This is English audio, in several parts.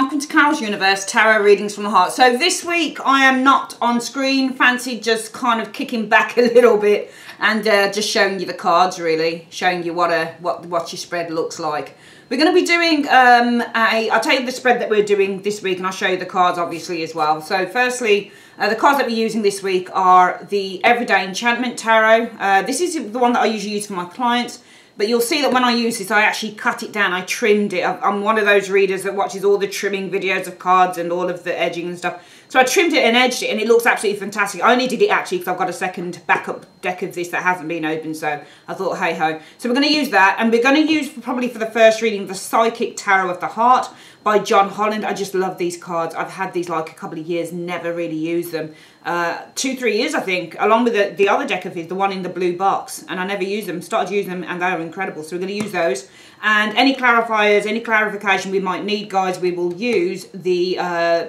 welcome to Carol's Universe, Tarot Readings from the Heart. So this week I am not on screen, fancy just kind of kicking back a little bit and just showing you the cards really, showing you what your spread looks like. We're going to be doing, I'll tell you the spread that we're doing this week and I'll show you the cards obviously as well. So firstly, the cards that we're using this week are the Everyday Enchantment Tarot. This is the one that I usually use for my clients. But you'll see that when I use this, I actually cut it down. I trimmed it. I'm one of those readers that watches all the trimming videos of cards and all of the edging and stuff. So I trimmed it and edged it, and it looks absolutely fantastic. I only did it actually because I've got a second backup deck of this that hasn't been opened. So I thought, hey ho. So we're going to use that, and we're going to use probably for the first reading the Psychic Tarot of the Heart by John Holland. I just love these cards. I've had these like a couple of years, never really used them. 2-3 years I think, along with the other deck of his, the one in the blue box, and I never used them. Started using them and they are incredible, so we're going to use those. And any clarifiers, any clarification we might need, guys, we will use the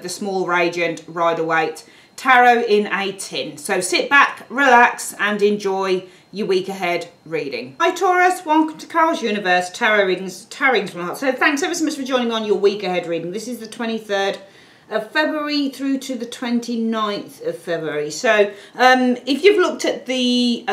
small Radiant Rider-Waite Tarot in a tin. So sit back, relax and enjoy your week ahead reading. Hi Taurus, welcome to Carol's Universe, Tarot Readings from the Heart. So thanks ever so much for joining on your week ahead reading. This is the 23rd of February through to the 29th of February. So if you've looked at the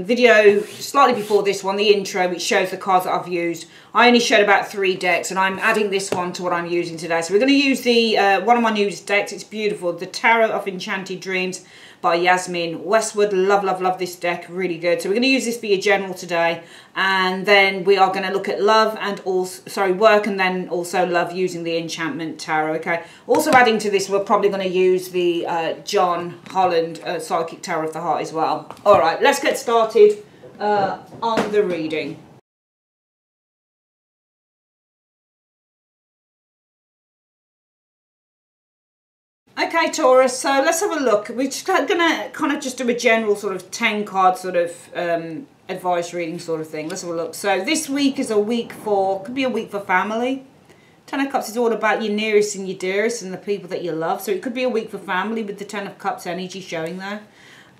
video slightly before this one, the intro, which shows the cards that I've used, I only showed about 3 decks and I'm adding this one to what I'm using today. So we're going to use the one of my newest decks. It's beautiful, the Tarot of Enchanted Dreams by Yasmin Westwood. Love, love, love this deck, really good. So we're going to use this for your general today, and then we are going to look at love and also, work, and then also love using the Enchantment Tarot, okay? Also adding to this, we're probably going to use the John Holland Psychic Tarot of the Heart as well. All right, let's get started on the reading. Okay, Taurus, so let's have a look. We're just going to kind of just do a general sort of 10 card sort of advice reading sort of thing. Let's have a look. So this week is a week for, could be a week for family. 10 of Cups is all about your nearest and your dearest and the people that you love. So it could be a week for family with the 10 of Cups energy showing there.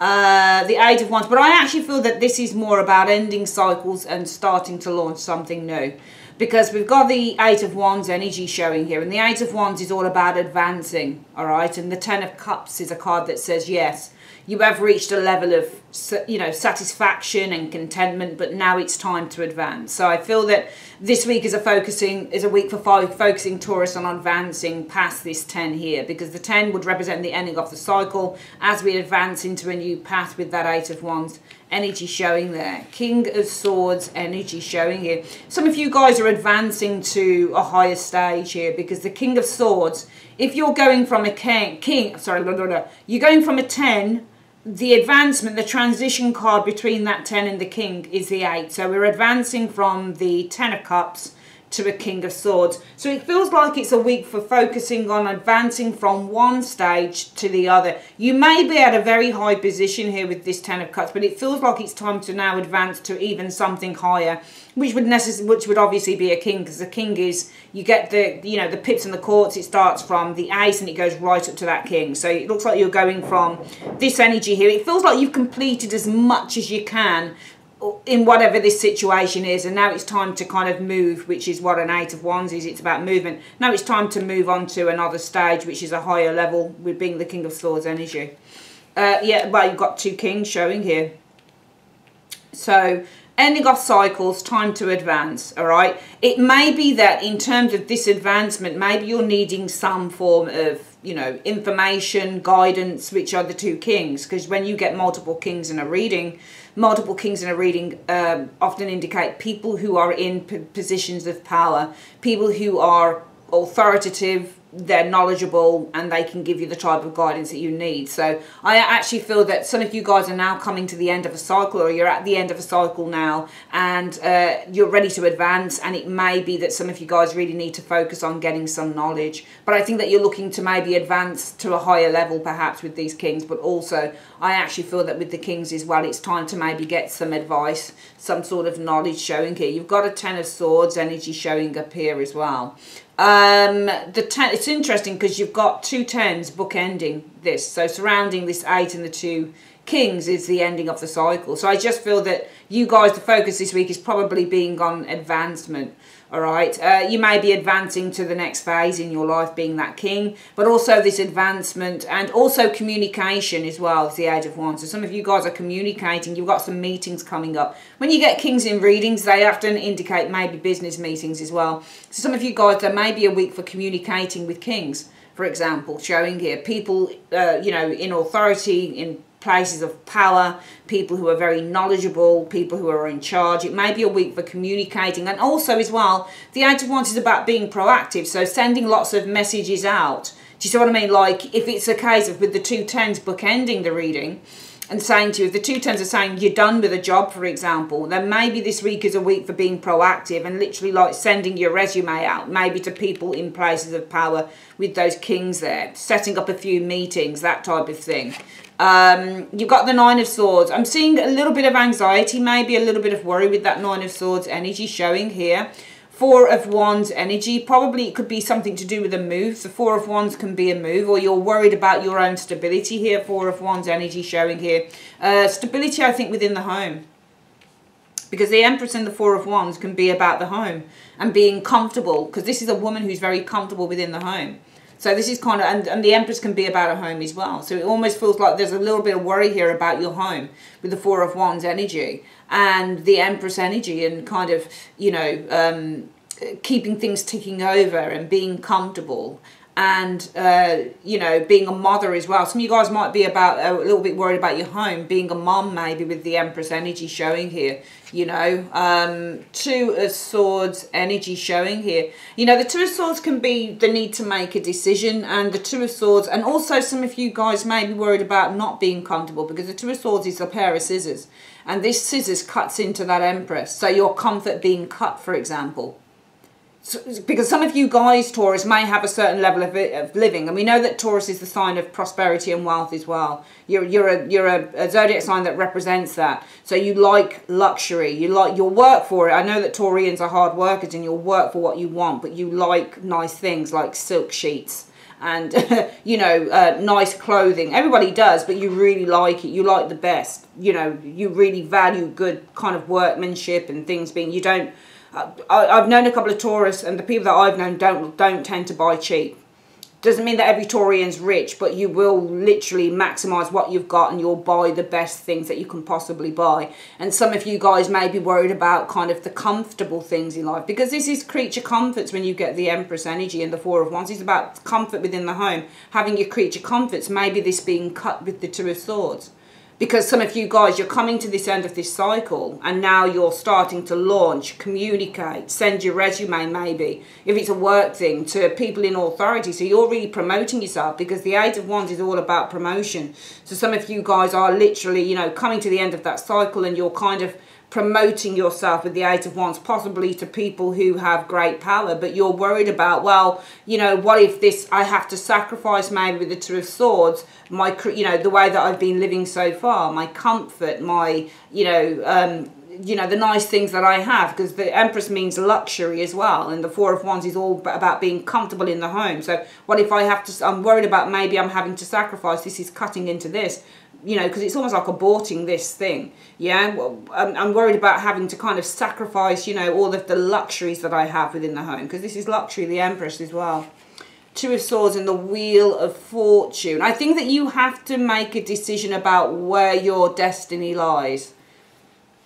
The 8 of Wands, but I actually feel that this is more about ending cycles and starting to launch something new. Because we've got the 8 of Wands energy showing here, and the 8 of Wands is all about advancing, all right? And the 10 of Cups is a card that says, yes, you have reached a level of, you know, satisfaction and contentment, but now it's time to advance. So I feel that this week is a week for focusing Taurus on advancing past this 10 here, because the 10 would represent the ending of the cycle as we advance into a new path with that 8 of Wands energy showing there. King of Swords energy showing here. Some of you guys are advancing to a higher stage here, because the King of Swords, if you're going from a you're going from a 10, the advancement, the transition card between that 10 and the King is the 8. So we're advancing from the 10 of Cups to a King of Swords. So it feels like it's a week for focusing on advancing from one stage to the other. You may be at a very high position here with this 10 of Cups, but it feels like it's time to now advance to even something higher, which would obviously be a King, because the King is, you get the, you know, the pips and the courts. It starts from the Ace and it goes right up to that King. So it looks like you're going from this energy here. It feels like you've completed as much as you can in whatever this situation is, and now it's time to kind of move, which is what an 8 of Wands is. It's about movement. Now it's time to move on to another stage, which is a higher level, with being the King of Swords energy. Yeah, well, you've got 2 kings showing here. So ending off cycles, time to advance, all right? It may be that in terms of this advancement, maybe you're needing some form of, you know, information, guidance, which are the 2 kings, because when you get multiple kings in a reading, often indicate people who are in positions of power, people who are authoritative, they're knowledgeable, and they can give you the type of guidance that you need. So I actually feel that some of you guys are now coming to the end of a cycle, or you're at the end of a cycle now, and you're ready to advance, and it may be that some of you guys really need to focus on getting some knowledge. But I think that you're looking to maybe advance to a higher level perhaps with these kings, but also I actually feel that with the kings as well, it's time to maybe get some advice, some sort of knowledge showing here. You've got a 10 of Swords energy showing up here as well. It's interesting because you've got 2 10s bookending this, so surrounding this 8 and the 2 Kings is the ending of the cycle. So I just feel that you guys, the focus this week is probably being on advancement. All right, you may be advancing to the next phase in your life, being that king, but also this advancement and also communication as well as the Age of Wands. So some of you guys are communicating. You've got some meetings coming up. When you get kings in readings, they often indicate maybe business meetings as well. So some of you guys, there may be a week for communicating with kings, for example, showing here people, you know, in authority, in places of power, people who are very knowledgeable, people who are in charge. It may be a week for communicating. And also as well, the Age of Wands is about being proactive, so sending lots of messages out. Do you see what I mean? Like if it's a case of with the 2 tens bookending the reading and saying to you, if the 2 tens are saying you're done with a job, for example, then maybe this week is a week for being proactive and literally like sending your resume out, maybe to people in places of power with those kings there, setting up a few meetings, that type of thing. You've got the 9 of Swords. I'm seeing a little bit of anxiety, maybe a little bit of worry with that 9 of Swords energy showing here. 4 of Wands energy, probably it could be something to do with a move. The 4 of Wands can be a move, or you're worried about your own stability here. 4 of Wands energy showing here. Stability, I think, within the home. Because the Empress and the 4 of Wands can be about the home and being comfortable, because this is a woman who's very comfortable within the home. So this is kind of, and the Empress can be about a home as well. So it almost feels like there's a little bit of worry here about your home with the 4 of Wands energy and the Empress energy and kind of, you know, keeping things ticking over and being comfortable and, you know, being a mother as well. Some of you guys might be about a little bit worried about your home, being a mom maybe with the Empress energy showing here, you know. 2 of Swords energy showing here. You know, the 2 of Swords can be the need to make a decision, and the 2 of Swords, and also some of you guys may be worried about not being comfortable because the 2 of Swords is a pair of scissors, and this scissors cuts into that Empress. So your comfort being cut, for example. Because some of you guys, Taurus, may have a certain level of living, and we know that Taurus is the sign of prosperity and wealth as well. You're a zodiac sign that represents that. So you like luxury, you'll work for it. I know that Taurians are hard workers and you'll work for what you want, but you like nice things like silk sheets and you know, nice clothing. Everybody does, but you really like it. You like the best. You know, you really value good kind of workmanship and things being. You don't. I've known a couple of Taurus, and the people that I've known don't tend to buy cheap. Doesn't mean that every Taurian's rich, but you will literally maximise what you've got and you'll buy the best things that you can possibly buy. And some of you guys may be worried about kind of the comfortable things in life, because this is creature comforts when you get the Empress energy and the 4 of Wands. It's about comfort within the home, having your creature comforts, maybe this being cut with the 2 of Swords. Because some of you guys, you're coming to this end of this cycle and now you're starting to launch, communicate, send your resume maybe, if it's a work thing, to people in authority. So you're really promoting yourself, because the 8 of Wands is all about promotion. So some of you guys are literally, you know, coming to the end of that cycle and you're kind of promoting yourself with the 8 of Wands, possibly to people who have great power, but you're worried about, well, you know, what if this, I have to sacrifice maybe with the 2 of Swords, my, you know, the way that I've been living so far, my comfort, my, you know, the nice things that I have, because the Empress means luxury as well, and the 4 of Wands is all about being comfortable in the home. So what if I have to, I'm worried about maybe I'm having to sacrifice, this is cutting into this, you know, because it's almost like aborting this thing, yeah. Well, I'm worried about having to kind of sacrifice, you know, all of the luxuries that I have within the home, because this is luxury, the Empress as well. 2 of Swords and the Wheel of Fortune. I think that you have to make a decision about where your destiny lies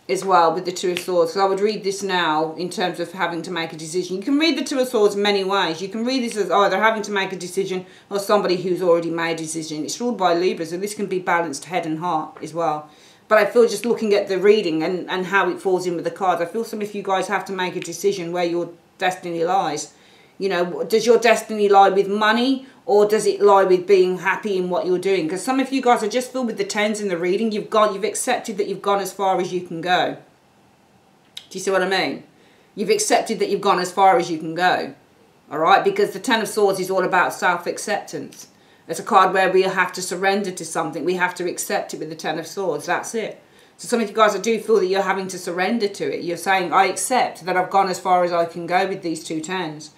as well with the 2 of Swords. So I would read this now in terms of having to make a decision. You can read the 2 of Swords many ways. You can read this as either having to make a decision or somebody who's already made a decision. It's ruled by Libra, so this can be balanced head and heart as well. But I feel just looking at the reading and how it falls in with the cards, I feel some of you guys have to make a decision where your destiny lies. You know, does your destiny lie with money, or does it lie with being happy in what you're doing? Because some of you guys are just filled with the 10s in the reading. You've accepted that you've gone as far as you can go. Do you see what I mean? You've accepted that you've gone as far as you can go. All right? Because the 10 of Swords is all about self-acceptance. It's a card where we have to surrender to something. We have to accept it with the 10 of Swords. That's it. So some of you guys, I do feel that you're having to surrender to it. You're saying, I accept that I've gone as far as I can go with these 2 10s.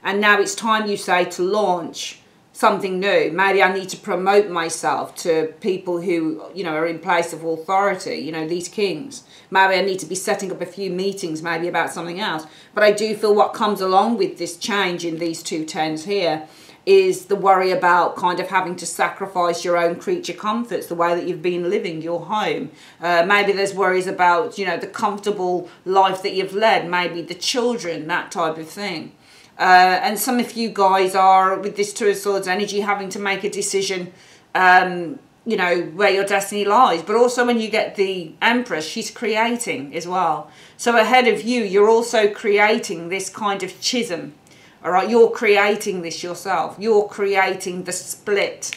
And now it's time, you say, to launch something new. Maybe I need to promote myself to people who, you know, are in place of authority, you know, these kings. Maybe I need to be setting up a few meetings, maybe about something else. But I do feel what comes along with this change in these two tens here is the worry about kind of having to sacrifice your own creature comforts, the way that you've been living your home. Maybe there's worries about, you know, the comfortable life that you've led, maybe the children, that type of thing. And some of you guys are, with this Two of Swords energy, having to make a decision, you know, where your destiny lies. But also when you get the Empress, she's creating as well. So ahead of you, you're also creating this kind of schism. All right, you're creating this yourself. You're creating the split,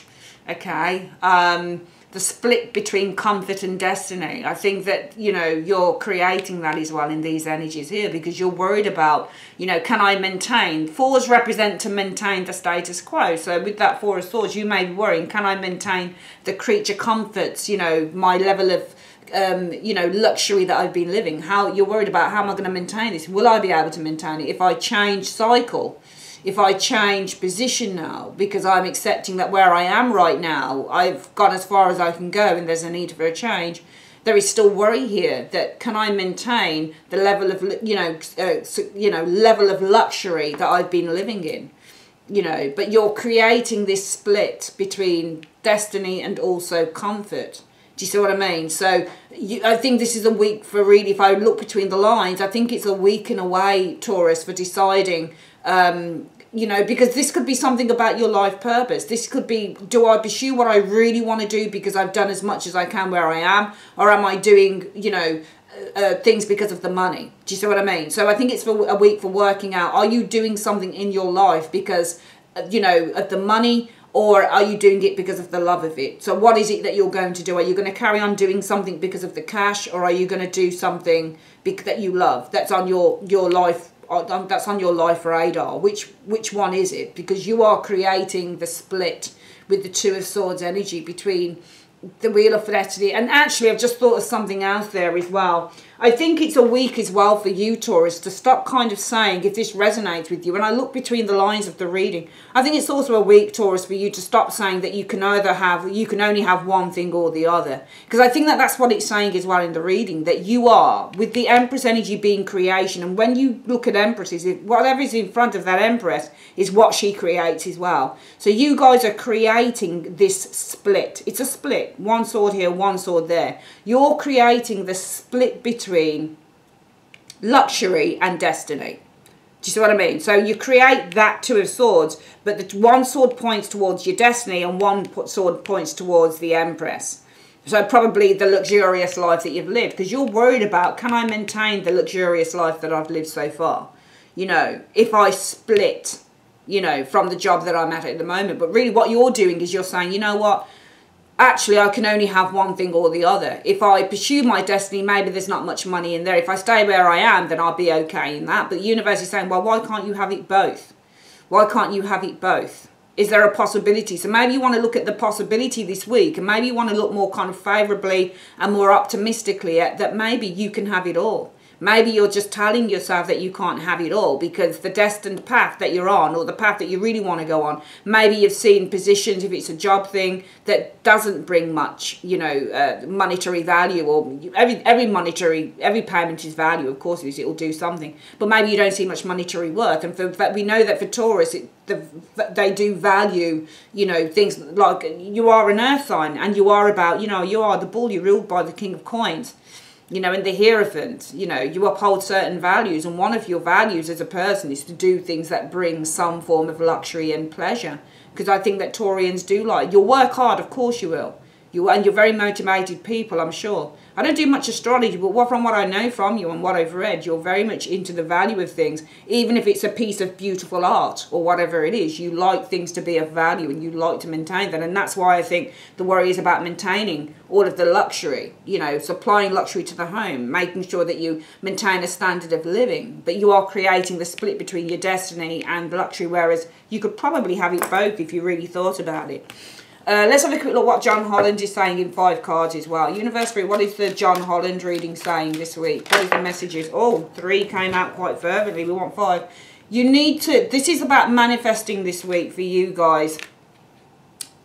okay? The split between comfort and destiny. I think that, you know, you're creating that as well in these energies here, because you're worried about, you know, can I maintain? Fours represent to maintain the status quo. So with that Four of Swords, you may be worrying, can I maintain the creature comforts, you know, my level of, you know, luxury that I've been living? How you're worried about, how am I going to maintain this? Will I be able to maintain it if I change cycle? If I change position now, because I'm accepting that where I am right now, I've gone as far as I can go and there's a need for a change, there is still worry here that can I maintain the level of, you know, level of luxury that I've been living in, you know. But you're creating this split between destiny and also comfort. Do you see what I mean? So I think this is a week for really, if I look between the lines, I think it's a week in a way, Taurus, for deciding, you know, because this could be something about your life purpose. This could be, do I pursue what I really want to do because I've done as much as I can where I am? Or am I doing, you know, things because of the money? Do you see what I mean? So I think it's for a week for working out, are you doing something in your life because, you know, of the money? Or are you doing it because of the love of it? So what is it that you're going to do? Are you going to carry on doing something because of the cash? Or are you going to do something that you love? That's on your life. That's on your life radar. Which one is it? Because you are creating the split with the Two of Swords energy between the Wheel of Destiny. And actually, I've just thought of something else there as well. I think it's a week as well for you, Taurus, to stop kind of saying, if this resonates with you, and I look between the lines of the reading, I think it's also a week, Taurus, for you to stop saying that you can only have one thing or the other. Because I think that that's what it's saying as well in the reading, that you are, with the Empress energy being creation, and when you look at Empresses, whatever is in front of that Empress is what she creates as well. So you guys are creating this split. It's a split. One sword here, one sword there. You're creating the split between luxury and destiny. Do you see what I mean? So you create that Two of Swords, but the one sword points towards your destiny and one sword points towards the Empress. So probably the luxurious life that you've lived, because you're worried about, can I maintain the luxurious life that I've lived so far? You know, if I split, you know, from the job that I'm at the moment. But really what you're doing is you're saying, you know what? Actually, I can only have one thing or the other. If I pursue my destiny, maybe there's not much money in there. If I stay where I am, then I'll be okay in that. But the universe is saying, well, why can't you have it both? Why can't you have it both? Is there a possibility? So maybe you want to look at the possibility this week, and maybe you want to look more kind of favourably and more optimistically at that maybe you can have it all. Maybe you're just telling yourself that you can't have it all because the destined path that you're on, or the path that you really want to go on, maybe you've seen positions, if it's a job thing, that doesn't bring much, you know, monetary value, or every payment is value, of course, it will do something. But maybe you don't see much monetary worth. And we know that for Taurus, they do value, you know, things like you are an earth sign and you are about, you know, you are the bull, you're ruled by the King of Coins. You know, and the Hierophant, you know, you uphold certain values, and one of your values as a person is to do things that bring some form of luxury and pleasure. Because I think that Taurians do like, you'll work hard, of course you will. And you're very motivated people, I'm sure. I don't do much astrology, but from what I know from you and what I've read, you're very much into the value of things. Even if it's a piece of beautiful art or whatever it is, you like things to be of value and you like to maintain that. And that's why I think the worry is about maintaining all of the luxury, you know, supplying luxury to the home, making sure that you maintain a standard of living. But you are creating the split between your destiny and luxury, whereas you could probably have it both if you really thought about it. Let's have a quick look what John Holland is saying in 5 cards as well. Universe 3, what is the John Holland reading saying this week? What is the messages? Oh, 3 came out quite fervently. We want 5. You need to, this is about manifesting this week for you guys.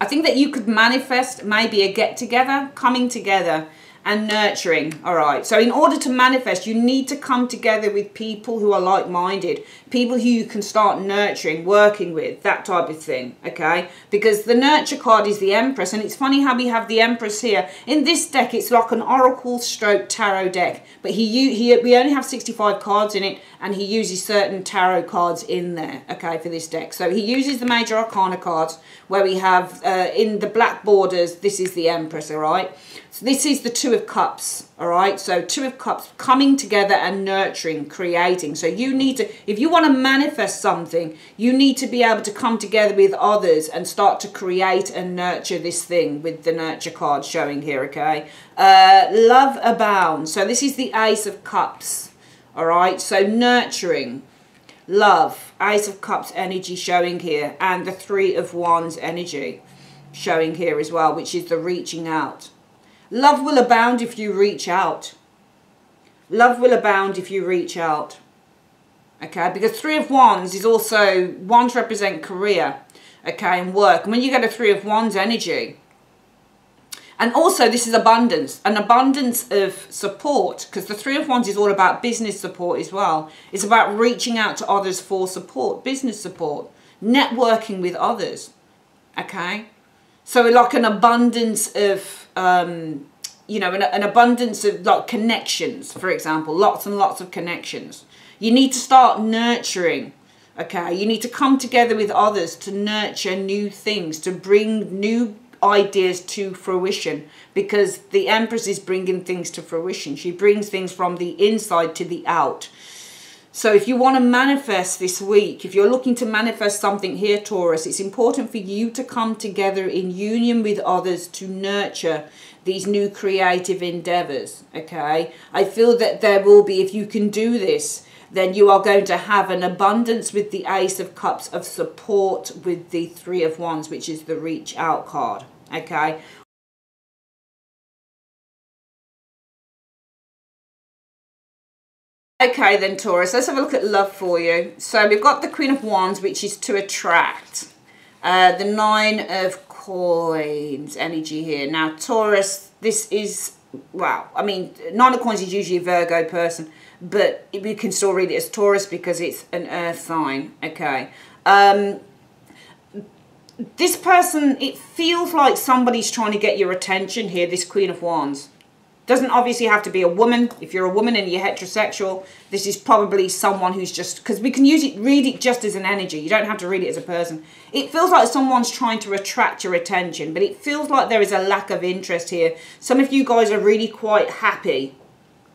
I think that you could manifest maybe a get-together, coming together and nurturing. All right, so in order to manifest, you need to come together with people who are like-minded, people who you can start nurturing, working with, that type of thing. Okay, because the nurture card is the Empress, and it's funny how we have the Empress here in this deck. It's like an oracle stroke tarot deck, but we only have 65 cards in it, and he uses certain tarot cards in there, okay, for this deck. So he uses the major arcana cards, where we have in the black borders, this is the Empress. All right, so this is the Two of Cups. All right, so Two of Cups, coming together and nurturing, creating. So you need to, if you want to manifest something, you need to be able to come together with others and start to create and nurture this thing, with the nurture card showing here. Okay, love abounds. So this is the Ace of Cups. All right, so nurturing, love, Ace of Cups energy showing here, and the Three of Wands energy showing here as well, which is the reaching out. Love will abound if you reach out. Love will abound if you reach out. Okay, because Three of Wands is also, wands represent career, okay, and work. And when you get a Three of Wands energy, and also this is abundance, an abundance of support, because the Three of Wands is all about business support as well. It's about reaching out to others for support, business support, networking with others, okay? So like an abundance of, you know, an abundance of like connections, for example, lots and lots of connections. You need to start nurturing, okay? You need to come together with others to nurture new things, to bring new ideas to fruition, because the Empress is bringing things to fruition. She brings things from the inside to the out. So if you want to manifest this week, if you're looking to manifest something here, Taurus, it's important for you to come together in union with others to nurture these new creative endeavors, okay? I feel that there will be, if you can do this, then you are going to have an abundance with the Ace of Cups of support with the Three of Wands, which is the reach out card, okay? Okay then, Taurus, let's have a look at love for you. So we've got the Queen of Wands, which is to attract. The Nine of Coins energy here. Now, Taurus, this is, well, I mean, Nine of Coins is usually a Virgo person, but we can still read it as Taurus because it's an earth sign, okay? This person, it feels like somebody's trying to get your attention here, this Queen of Wands. Doesn't obviously have to be a woman. If you're a woman and you're heterosexual, this is probably someone who's just, because we can use it, read it just as an energy. You don't have to read it as a person. It feels like someone's trying to attract your attention, but it feels like there is a lack of interest here. Some of you guys are really quite happy,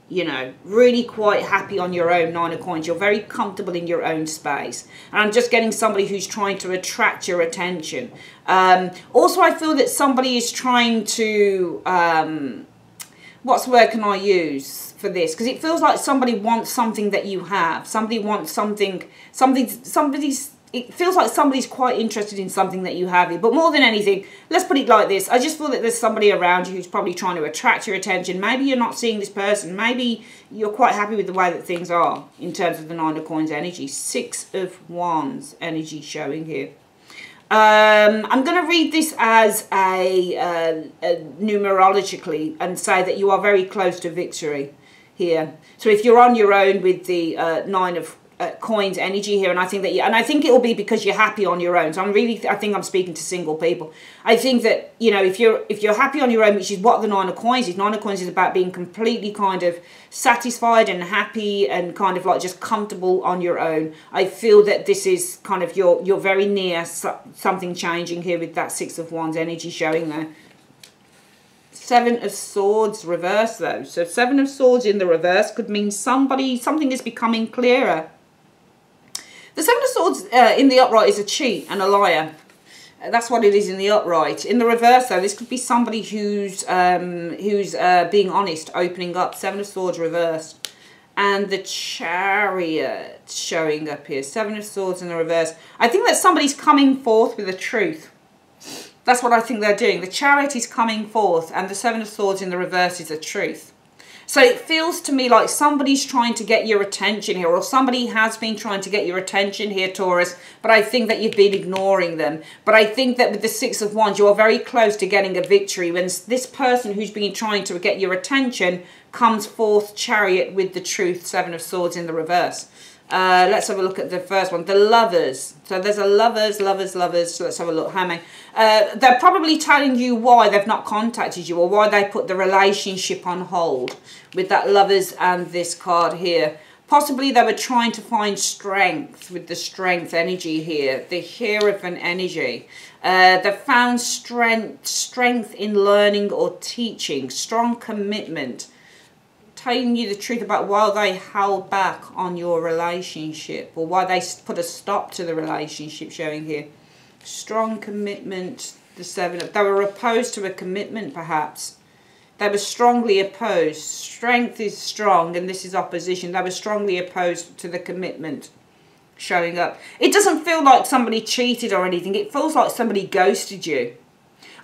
you know, really quite happy on your own, Nine of Coins. You're very comfortable in your own space. And I'm just getting somebody who's trying to attract your attention. Also, I feel that somebody is trying to... what's the word can I use for this? Because it feels like somebody wants something that you have. Somebody wants something, it feels like somebody's quite interested in something that you have here. But more than anything, let's put it like this. I just feel that there's somebody around you who's probably trying to attract your attention. Maybe you're not seeing this person. Maybe you're quite happy with the way that things are in terms of the Nine of Coins energy. Six of Wands energy showing here. I'm going to read this as a numerologically and say that you are very close to victory here. So if you're on your own with the Nine of Coins energy here, and I think that it will be because you're happy on your own. So I think I'm speaking to single people. I think that, you know, if you're happy on your own, which is what the Nine of Coins is. Nine of Coins is about being completely kind of satisfied and happy and kind of like just comfortable on your own. I feel that this is kind of you're very near something changing here with that Six of Wands energy showing there. Seven of Swords reverse though. So Seven of Swords in the reverse could mean something is becoming clearer. The Seven of Swords in the upright is a cheat and a liar. That's what it is in the upright. In the reverse, though, this could be somebody who's being honest, opening up. Seven of Swords reversed. And the Chariot showing up here. Seven of Swords in the reverse. I think that somebody's coming forth with the truth. That's what I think they're doing. The Chariot is coming forth, and the Seven of Swords in the reverse is the truth. So it feels to me like somebody's trying to get your attention here, or somebody has been trying to get your attention here, Taurus, but I think that you've been ignoring them. But I think that with the Six of Wands, you are very close to getting a victory when this person who's been trying to get your attention comes forth Chariot with the Truth, Seven of Swords in the reverse. Let's have a look at the first one, the Lovers. So there's a lovers. So let's have a look. How many? They're probably telling you why they've not contacted you, or why they put the relationship on hold with that Lovers and this card here. Possibly they were trying to find strength with the Strength energy here, the Hierophant energy. They found strength in learning or teaching, strong commitment, telling you the truth about why they held back on your relationship, or why they put a stop to the relationship, showing here. Strong commitment, the Seven of... They were opposed to a commitment, perhaps. They were strongly opposed. Strength is strong, and this is opposition. They were strongly opposed to the commitment showing up. It doesn't feel like somebody cheated or anything. It feels like somebody ghosted you.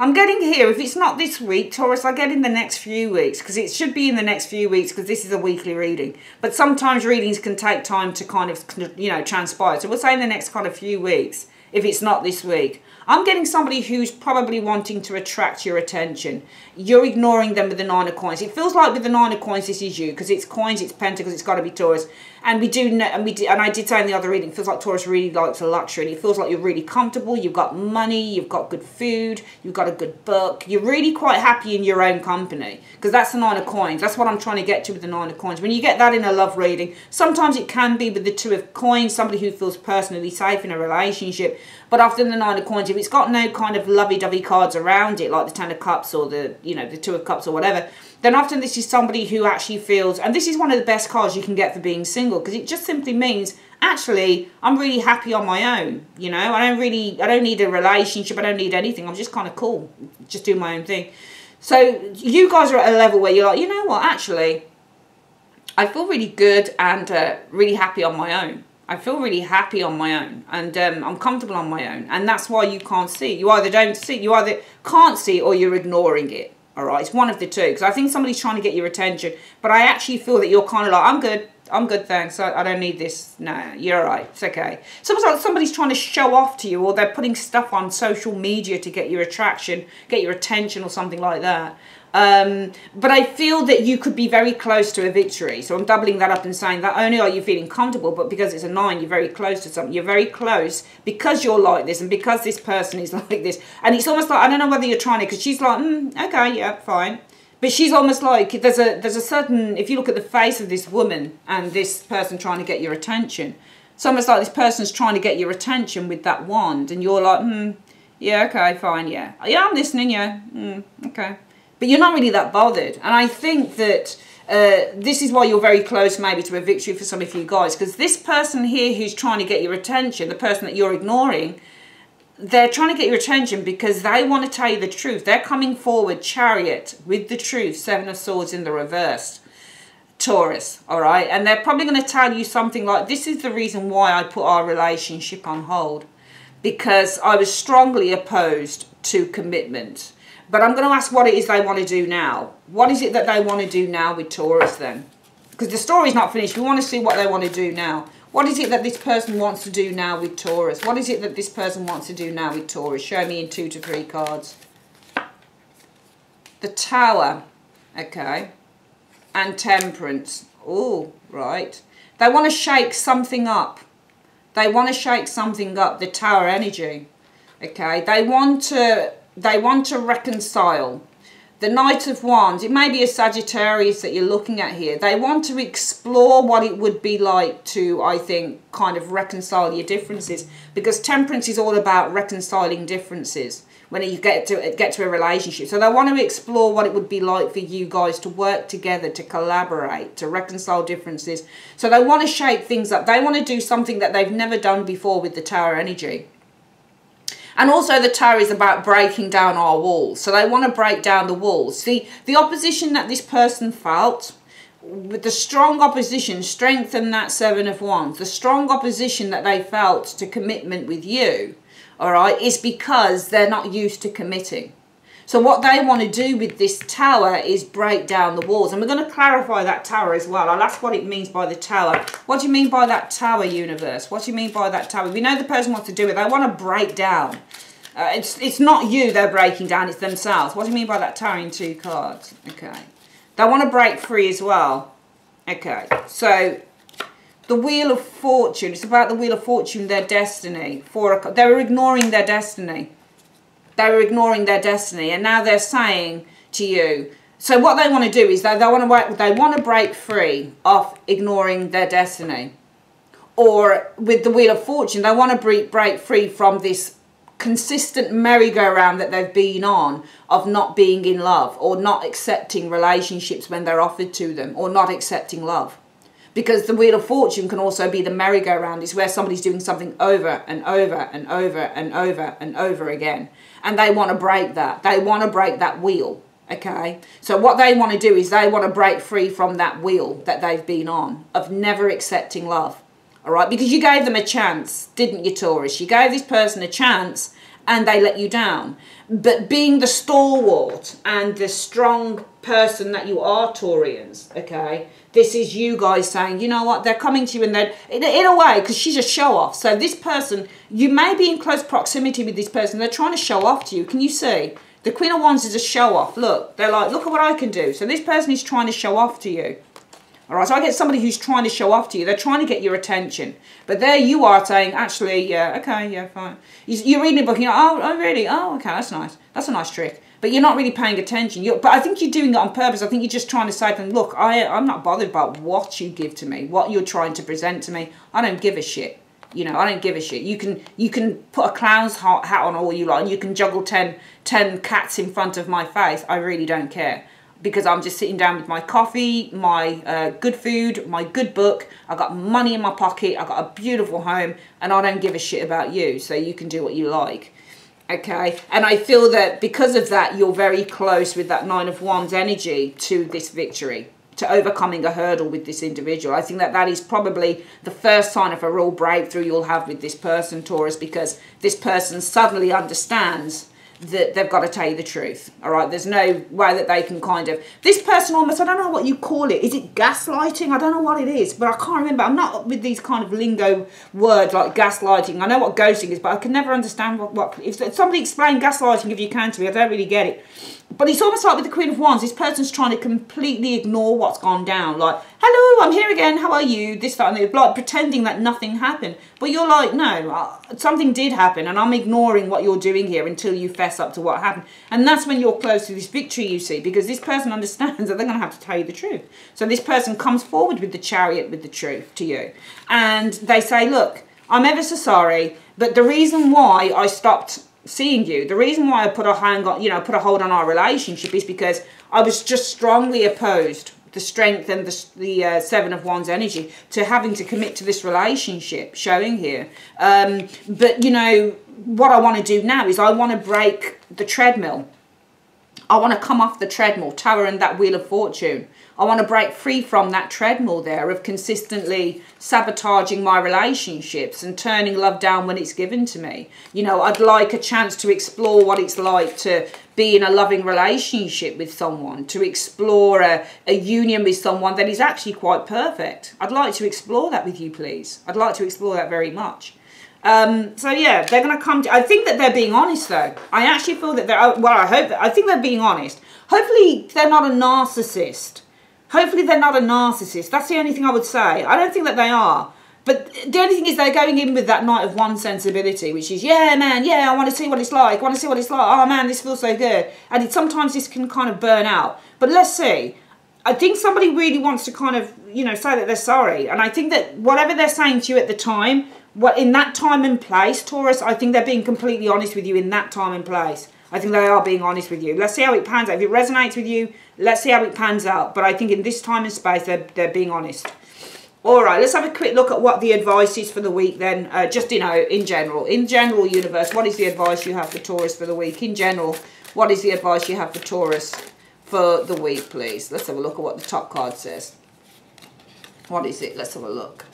I'm getting here, if it's not this week, Taurus, I get in the next few weeks, because it should be in the next few weeks, because this is a weekly reading. But sometimes readings can take time to kind of, you know, transpire. So we'll say in the next kind of few weeks, if it's not this week. I'm getting somebody who's probably wanting to attract your attention. You're ignoring them with the Nine of Coins. It feels like with the Nine of Coins, this is you, because it's coins, it's pentacles, it's got to be Taurus. And we do know, and I did say in the other reading, it feels like Taurus really likes a luxury, and it feels like you're really comfortable. You've got money, you've got good food, you've got a good book. You're really quite happy in your own company, because that's the Nine of Coins. That's what I'm trying to get to with the Nine of Coins. When you get that in a love reading, sometimes it can be with the Two of Coins, somebody who feels personally safe in a relationship. But often the Nine of Coins, if it's got no kind of lovey-dovey cards around it, like the Ten of Cups or the, you know, the Two of Cups or whatever, then often this is somebody who actually feels, and this is one of the best cards you can get for being single, because it just simply means, actually, I'm really happy on my own, you know, I don't need a relationship, I don't need anything, I'm just kind of cool, just do my own thing. So you guys are at a level where you're like, you know what, actually, I feel really good and really happy on my own. I feel really happy on my own, and I'm comfortable on my own, and that's why you can't see. You either don't see, you either can't see, or you're ignoring it. All right, it's one of the two, because I think somebody's trying to get your attention, but I actually feel that you're kind of like, I'm good, thanks, I don't need this. No, you're all right, it's okay. It's almost like somebody's trying to show off to you, or they're putting stuff on social media to get your attraction, get your attention, or something like that. But I feel that you could be very close to a victory. So I'm doubling that up and saying that only are you feeling comfortable, but because it's a 9, you're very close to something. You're very close because you're like this, and because this person is like this. And it's almost like, I don't know whether you're trying to, because she's like, okay, yeah, fine. But she's almost like, there's a certain, if you look at the face of this woman and this person trying to get your attention, it's almost like this person's trying to get your attention with that wand, and you're like, yeah, okay, fine, yeah. Yeah, I'm listening, yeah, okay. But you're not really that bothered. And I think that this is why you're very close maybe to a victory for some of you guys. Because this person here who's trying to get your attention, the person that you're ignoring, they're trying to get your attention because they want to tell you the truth. They're coming forward, Chariot, with the truth, Seven of Swords in the reverse. Taurus, all right? And they're probably going to tell you something like, this is the reason why I put our relationship on hold. Because I was strongly opposed to commitment. But I'm going to ask what it is they want to do now. What is it that they want to do now with Taurus then? Because the story's not finished. We want to see what they want to do now. What is it that this person wants to do now with Taurus? What is it that this person wants to do now with Taurus? Show me in 2 to 3 cards. The Tower. Okay. And Temperance. Oh, right. They want to shake something up. They want to shake something up. The Tower energy. Okay. They want to reconcile. The Knight of Wands, it may be a Sagittarius that you're looking at here. They want to explore what it would be like to, I think, kind of reconcile your differences. Because Temperance is all about reconciling differences when you get to a relationship. So they want to explore what it would be like for you guys to work together, to collaborate, to reconcile differences. So they want to shake things up. They want to do something that they've never done before with the Tower energy. And also the Tower is about breaking down our walls. So they want to break down the walls. See, the opposition that this person felt, with the strong opposition, strengthen that Seven of Wands. The strong opposition that they felt to commitment with you, all right, is because they're not used to committing. So what they want to do with this tower is break down the walls. And we're going to clarify that tower as well. I'll ask what it means by the tower. What do you mean by that tower, universe? What do you mean by that tower? We know the person wants to do it. They want to break down. It's not you they're breaking down, it's themselves. What do you mean by that tower in 2 cards? Okay. They want to break free as well. Okay. So the Wheel of Fortune. It's about the Wheel of Fortune, their destiny. They were ignoring their destiny. They were ignoring their destiny, and now they're saying to you. So what they want to do is they want to break free of ignoring their destiny, or with the Wheel of Fortune, they want to break free from this consistent merry-go-round that they've been on of not being in love, or not accepting relationships when they're offered to them, or not accepting love. Because the Wheel of Fortune can also be the merry-go-round. It's where somebody's doing something over and over and over and over and over again. And they want to break that. They want to break that wheel, okay? So what they want to do is they want to break free from that wheel that they've been on of never accepting love, all right? Because you gave them a chance, didn't you, Taurus? You gave this person a chance and they let you down. But being the stalwart and the strong person that you are, Taurians, okay, this is you guys saying, you know what, they're coming to you and they're, in a way, because she's a show-off. So this person, you may be in close proximity with this person. They're trying to show off to you. Can you see? The Queen of Wands is a show-off. Look, they're like, look at what I can do. So this person is trying to show off to you. All right, so I get somebody who's trying to show off to you. They're trying to get your attention. But there you are saying, actually, yeah, okay, yeah, fine. You're reading a book and you're like, oh, really? Oh, okay, that's nice. That's a nice trick. But you're not really paying attention. But I think you're doing it on purpose. I think you're just trying to say to them, look, I'm not bothered about what you give to me, what you're trying to present to me. I don't give a shit. You know, I don't give a shit. You can put a clown's hat on all you like. And you can juggle 10 cats in front of my face. I really don't care. Because I'm just sitting down with my coffee, my good food, my good book. I've got money in my pocket. I've got a beautiful home. And I don't give a shit about you. So you can do what you like. Okay, and I feel that because of that, you're very close with that 9 of Wands energy to this victory, to overcoming a hurdle with this individual. I think that that is probably the first sign of a real breakthrough you'll have with this person, Taurus, because this person suddenly understands that they've got to tell you the truth. All right, there's no way that they can kind of, this person almost, I don't know what you call it. Is it gaslighting? I don't know what it is, but I can't remember. I'm not with these kind of lingo words like gaslighting. I know what ghosting is, but I can never understand what if somebody explain gaslighting, if you can, to me. I don't really get it. But it's almost like with the Queen of Wands, this person's trying to completely ignore what's gone down. Like, hello, I'm here again, how are you? This, that, and the other. Like, pretending that nothing happened. But you're like, no, something did happen, and I'm ignoring what you're doing here until you fess up to what happened. And that's when you're close to this victory, you see, because this person understands that they're going to have to tell you the truth. So this person comes forward with the Chariot, with the truth to you. And they say, look, I'm ever so sorry, but the reason why I stopped seeing you, the reason why I put a hold on our relationship is because I was just strongly opposed, the strength and the 7 of Wands energy, to having to commit to this relationship, showing here. But, you know, what I want to do now is I want to break the treadmill. I want to come off the treadmill, Tower and that Wheel of Fortune. I want to break free from that treadmill there of consistently sabotaging my relationships and turning love down when it's given to me. You know, I'd like a chance to explore what it's like to be in a loving relationship with someone, to explore a union with someone that is actually quite perfect. I'd like to explore that with you, please. I'd like to explore that very much. So yeah, they're going to come to, I think that they're being honest though. I actually feel that they're, well, I think they're being honest. Hopefully they're not a narcissist. Hopefully they're not a narcissist. That's the only thing I would say. I don't think that they are. But the only thing is they're going in with that Knight of Wands sensibility, which is, yeah, man, yeah, I want to see what it's like. I want to see what it's like. Oh, man, this feels so good. And sometimes this can kind of burn out. But let's see. I think somebody really wants to kind of, you know, say that they're sorry. And I think that whatever they're saying to you at the time, in that time and place, Taurus, I think they're being completely honest with you in that time and place. I think they are being honest with you. Let's see how it pans out. If it resonates with you, let's see how it pans out. But I think in this time and space, they're being honest. All right, let's have a quick look at what the advice is for the week then. Just, you know, in general. In general, universe, what is the advice you have for Taurus for the week? In general, what is the advice you have for Taurus for the week, please? Let's have a look at what the top card says. What is it? Let's have a look.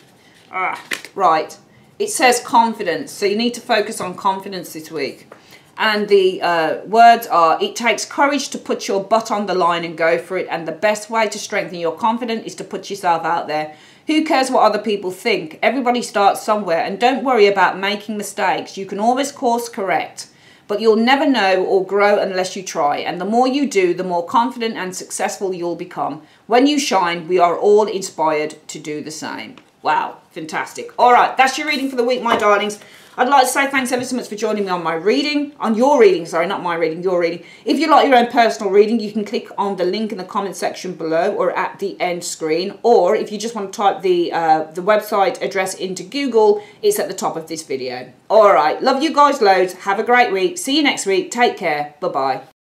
Right. It says confidence. So you need to focus on confidence this week. And the words are, it takes courage to put your butt on the line and go for it. And the best way to strengthen your confidence is to put yourself out there. Who cares what other people think? Everybody starts somewhere, and don't worry about making mistakes. You can always course correct, but you'll never know or grow unless you try. And the more you do, the more confident and successful you'll become. When you shine, we are all inspired to do the same. Wow, fantastic. All right, that's your reading for the week, my darlings. I'd like to say thanks ever so much for joining me on my reading, on your reading, sorry, not my reading, your reading. If you like your own personal reading, you can click on the link in the comment section below or at the end screen. Or if you just want to type the website address into Google, it's at the top of this video. All right, love you guys loads. Have a great week. See you next week. Take care. Bye-bye.